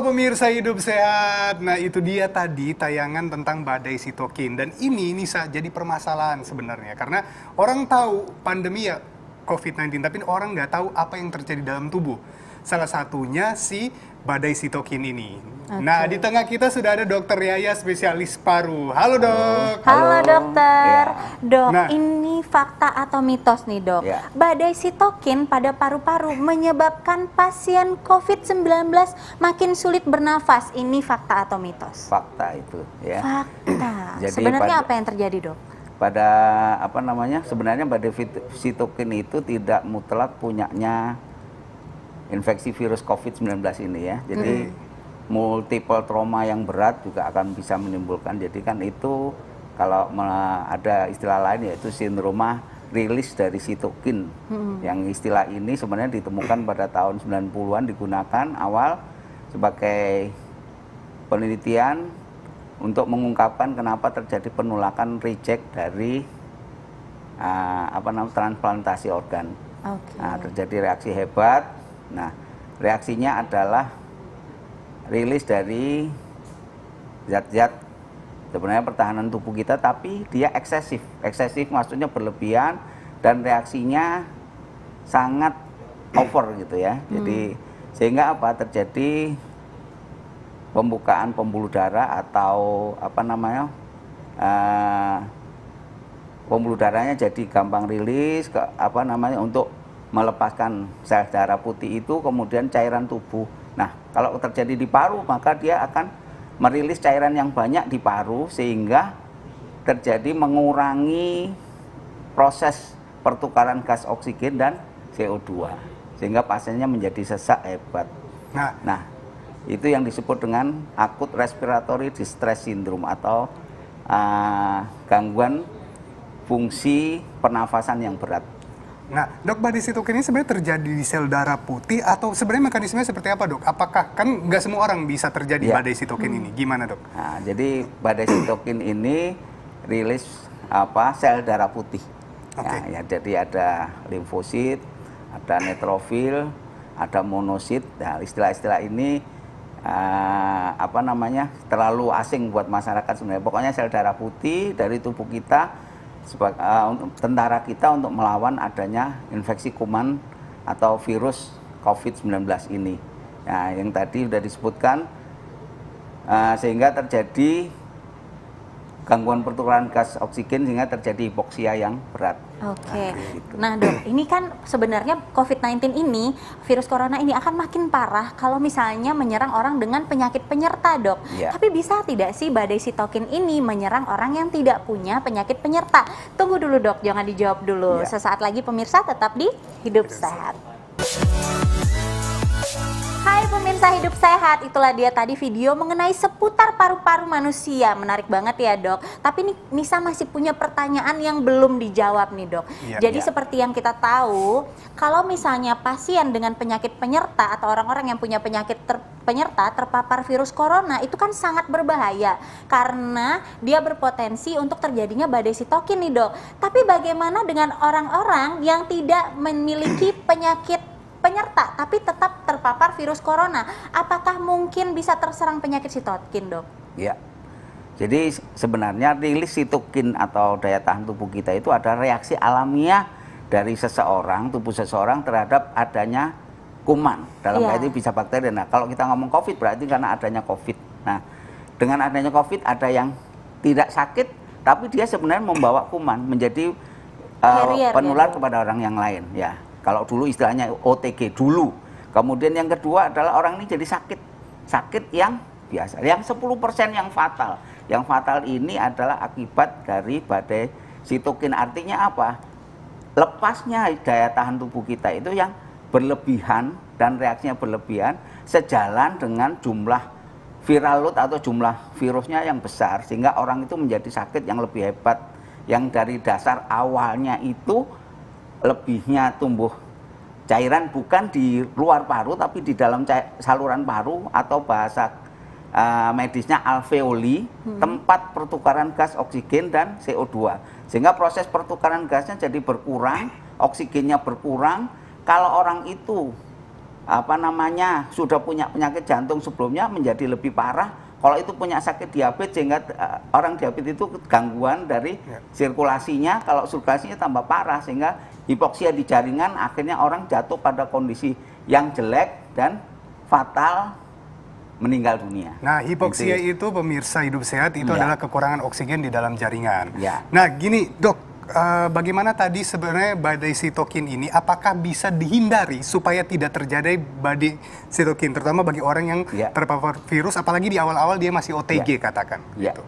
pemirsa Hidup Sehat. Nah itu dia tadi tayangan tentang badai sitokin. Dan ini Nisa jadi permasalahan sebenarnya. Karena orang tahu pandemi ya COVID-19, tapi orang nggak tahu apa yang terjadi dalam tubuh. Salah satunya si badai sitokin ini. Okay. Nah di tengah kita sudah ada Dokter Yaya, spesialis paru. Halo dok. Halo dokter. Ya. Dok, Nah. ini fakta atau mitos nih dok? Ya. Badai sitokin pada paru-paru menyebabkan pasien COVID-19 makin sulit bernafas. Ini fakta atau mitos? Fakta itu ya. Fakta. Jadi Sebenarnya pada- apa yang terjadi dok? Pada sebenarnya badai sitokin itu tidak mutlak punyanya infeksi virus COVID-19 ini ya. Jadi multiple trauma yang berat juga akan bisa menimbulkan. Jadi kan itu kalau ada istilah lain yaitu sindroma rilis dari sitokin. Yang istilah ini sebenarnya ditemukan pada tahun 90-an, digunakan awal sebagai penelitian untuk mengungkapkan kenapa terjadi penolakan reject dari transplantasi organ. Oke. Nah, terjadi reaksi hebat. Nah, reaksinya adalah rilis dari zat-zat sebenarnya pertahanan tubuh kita, tapi dia eksesif. Eksesif maksudnya berlebihan dan reaksinya sangat over gitu ya. Jadi sehingga apa terjadi pembukaan pembuluh darah atau pembuluh darahnya jadi gampang rilis untuk melepaskan sel darah putih itu, kemudian cairan tubuh. Nah, kalau terjadi di paru, maka dia akan merilis cairan yang banyak di paru sehingga terjadi mengurangi proses pertukaran gas oksigen dan CO2 sehingga pasiennya menjadi sesak hebat. Nah, itu yang disebut dengan acute respiratory distress syndrome atau gangguan fungsi pernafasan yang berat. Nah, dok, badai sitokin ini sebenarnya terjadi di sel darah putih atau sebenarnya mekanismenya seperti apa, dok? Apakah kan nggak semua orang bisa terjadi Ya. badai sitokin ini? Gimana, dok? Nah, jadi badai sitokin ini rilis sel darah putih. Oke. Ya, jadi ada limfosit, ada neutrofil, ada monosit. Nah, istilah-istilah ini terlalu asing buat masyarakat sebenarnya. Pokoknya sel darah putih dari tubuh kita untuk tentara kita untuk melawan adanya infeksi kuman atau virus COVID-19 ini. Nah, yang tadi sudah disebutkan sehingga terjadi gangguan pertukaran gas oksigen sehingga terjadi hipoksia yang berat. Oke. Gitu. Nah dok, ini kan sebenarnya COVID-19 ini, virus corona ini akan makin parah kalau misalnya menyerang orang dengan penyakit penyerta dok. Ya. Tapi bisa tidak sih badai sitokin ini menyerang orang yang tidak punya penyakit penyerta? Tunggu dulu dok, jangan dijawab dulu. Ya. Sesaat lagi pemirsa tetap di Hidup Sehat. Hai pemirsa Hidup Sehat, itulah dia tadi video mengenai seputar paru-paru manusia. Menarik banget ya dok. Tapi nih Nisa masih punya pertanyaan yang belum dijawab nih dok. Iya. Jadi Iya. seperti yang kita tahu, kalau misalnya pasien dengan penyakit penyerta atau orang-orang yang punya penyakit penyerta terpapar virus corona, itu kan sangat berbahaya karena dia berpotensi untuk terjadinya badai sitokin nih dok. Tapi bagaimana dengan orang-orang yang tidak memiliki penyakit penyerta tapi tetap terpapar virus corona? Apakah mungkin bisa terserang penyakit sitokin dok? Ya. Jadi sebenarnya rilis sitokin atau daya tahan tubuh kita itu ada reaksi alamiah dari tubuh seseorang terhadap adanya kuman. Dalam hal ini bisa bakteri. Nah, kalau kita ngomong COVID berarti karena adanya COVID. Nah, dengan adanya COVID ada yang tidak sakit tapi dia sebenarnya membawa kuman menjadi penular kepada orang yang lain ya. Kalau dulu istilahnya OTG dulu. Kemudian yang kedua adalah orang ini jadi sakit yang biasa, yang 10% yang fatal. Yang fatal ini adalah akibat dari badai sitokin. Artinya apa? Lepasnya daya tahan tubuh kita itu yang berlebihan dan reaksinya berlebihan sejalan dengan jumlah viral load atau jumlah virusnya yang besar sehingga orang itu menjadi sakit yang lebih hebat, yang dari dasar awalnya itu lebihnya tumbuh cairan bukan di luar paru tapi di dalam saluran paru atau bahasa medisnya alveoli, tempat pertukaran gas oksigen dan CO2. Sehingga proses pertukaran gasnya jadi berkurang, oksigennya berkurang. Kalau orang itu sudah punya penyakit jantung sebelumnya menjadi lebih parah. Kalau itu punya sakit diabetes, sehingga orang diabetes itu gangguan dari sirkulasinya, kalau sirkulasinya tambah parah sehingga hipoksia di jaringan, akhirnya orang jatuh pada kondisi yang jelek dan fatal, meninggal dunia. Nah, hipoksia itu pemirsa Hidup Sehat itu adalah kekurangan oksigen di dalam jaringan. Ya. Nah, gini dok, bagaimana tadi sebenarnya badai sitokin ini, apakah bisa dihindari supaya tidak terjadi badai sitokin, terutama bagi orang yang terpapar virus, apalagi di awal-awal dia masih OTG katakan. Ya. Gitu.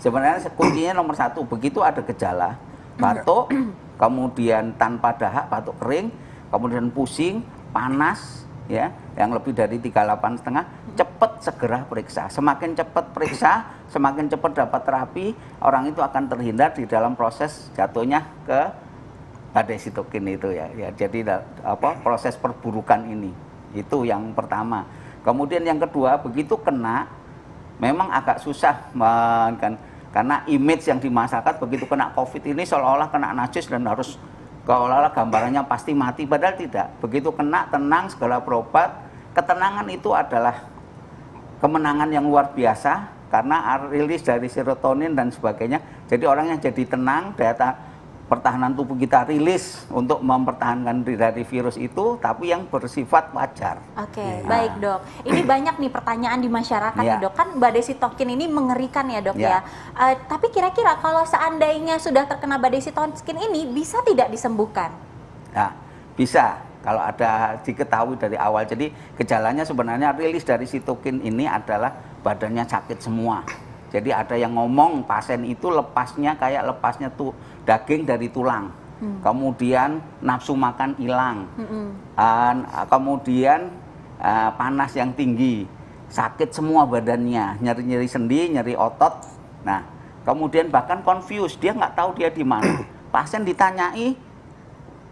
Sebenarnya kuncinya nomor satu, begitu ada gejala, batuk, kemudian tanpa dahak, batuk kering, kemudian pusing, panas, ya, yang lebih dari 38,5, cepat segera periksa. Semakin cepat periksa, semakin cepat dapat terapi, orang itu akan terhindar di dalam proses jatuhnya ke badai sitokin itu ya. Jadi proses perburukan ini itu yang pertama. Kemudian yang kedua, begitu kena, memang agak susah kan, karena image yang di masyarakat begitu kena COVID ini seolah-olah kena najis dan harus seolah-olah gambarannya pasti mati, padahal tidak. Begitu kena, tenang, segala berobat. Ketenangan itu adalah kemenangan yang luar biasa karena rilis dari serotonin dan sebagainya. Jadi orang yang jadi tenang, daya pertahanan tubuh kita rilis untuk mempertahankan diri dari virus itu, tapi yang bersifat wajar. Oke, baik dok. Ini banyak nih pertanyaan di masyarakat nih dok. Kan badai sitokin ini mengerikan ya dok ya. Tapi kira-kira kalau seandainya sudah terkena badai sitokin ini bisa tidak disembuhkan? Nah, bisa. Kalau ada diketahui dari awal. Jadi gejalanya sebenarnya rilis dari sitokin ini adalah badannya sakit semua. Jadi ada yang ngomong pasien itu lepasnya kayak lepasnya tuh daging dari tulang. Kemudian nafsu makan hilang. Kemudian panas yang tinggi. Sakit semua badannya, nyeri-nyeri sendi, nyeri otot. Nah, kemudian bahkan confused, dia nggak tahu dia di mana. Pasien ditanyai,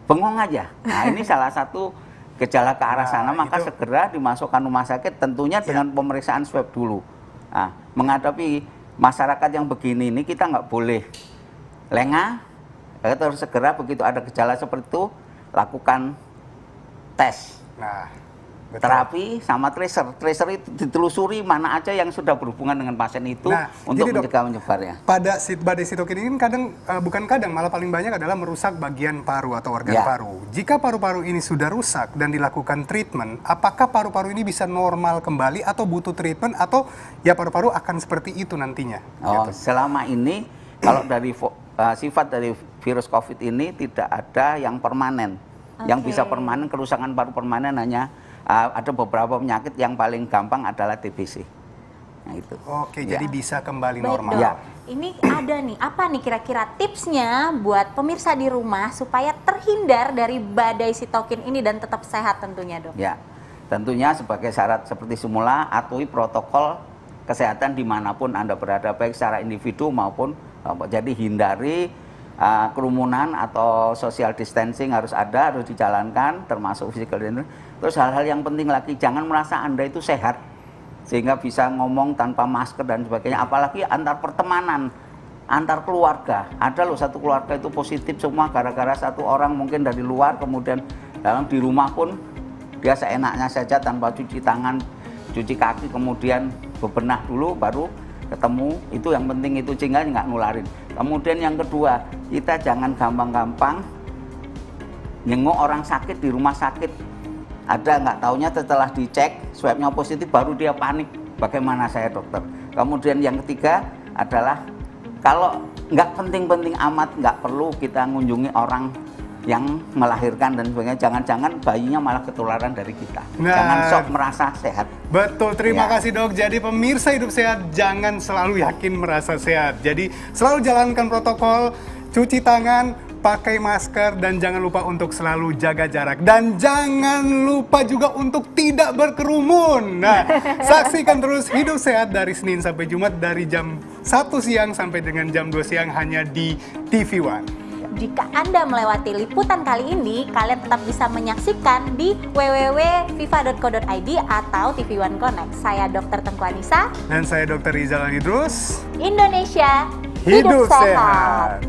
bengong aja. Nah, ini salah satu gejala ke arah sana, maka segera dimasukkan rumah sakit, tentunya dengan pemeriksaan swab dulu. Nah, menghadapi masyarakat yang begini ini kita nggak boleh lengah, kita harus segera begitu ada gejala seperti itu lakukan tes. Nah, betul. Terapi sama tracer. Tracer itu ditelusuri mana aja yang sudah berhubungan dengan pasien itu untuk mencegah menyebarnya. Pada badai sitokin ini kadang, bukan kadang, malah paling banyak adalah merusak bagian paru atau organ paru. Jika paru-paru ini sudah rusak dan dilakukan treatment, apakah paru-paru ini bisa normal kembali atau butuh treatment atau ya paru-paru akan seperti itu nantinya? Oh, gitu. Selama ini kalau dari sifat dari virus COVID ini tidak ada yang permanen. Yang bisa permanen, kerusakan paru permanen hanya ada beberapa penyakit yang paling gampang adalah TBC. Nah, itu. Oke, jadi bisa kembali baik, normal. Dok. Ini ada nih, apa nih kira-kira tipsnya buat pemirsa di rumah supaya terhindar dari badai sitokin ini dan tetap sehat tentunya dok? Ya, tentunya sebagai syarat seperti semula, atuhi protokol kesehatan dimanapun Anda berada, baik secara individu maupun jadi hindari kerumunan atau social distancing harus dijalankan, termasuk physical distancing. Terus hal-hal yang penting lagi, jangan merasa Anda itu sehat sehingga bisa ngomong tanpa masker dan sebagainya, apalagi antar pertemanan, antar keluarga. Ada loh satu keluarga itu positif semua gara-gara satu orang mungkin dari luar, kemudian di rumah pun dia seenaknya saja tanpa cuci tangan, cuci kaki, kemudian bebenah dulu baru ketemu. Itu yang penting itu, sehingga nggak nularin. Kemudian yang kedua, kita jangan gampang-gampang nyengok orang sakit di rumah sakit. Ada nggak taunya setelah dicek swabnya positif baru dia panik, bagaimana saya dokter. Kemudian yang ketiga adalah kalau nggak penting-penting amat, nggak perlu kita mengunjungi orang yang melahirkan dan sebagainya. Jangan-jangan bayinya malah ketularan dari kita. Jangan sok merasa sehat. Betul, terima kasih dok. Jadi pemirsa Hidup Sehat, jangan selalu yakin merasa sehat. Jadi selalu jalankan protokol, cuci tangan, pakai masker, dan jangan lupa untuk selalu jaga jarak. Dan jangan lupa juga untuk tidak berkerumun. Nah, saksikan terus Hidup Sehat dari Senin sampai Jumat dari jam 1 siang sampai dengan jam 2 siang hanya di TV One. Jika Anda melewati liputan kali ini, kalian tetap bisa menyaksikan di www.viva.co.id atau TV One Connect. Saya Dr. Tengku Anissa. Dan saya Dr. Rizal Idrus. Indonesia, Hidup Sehat.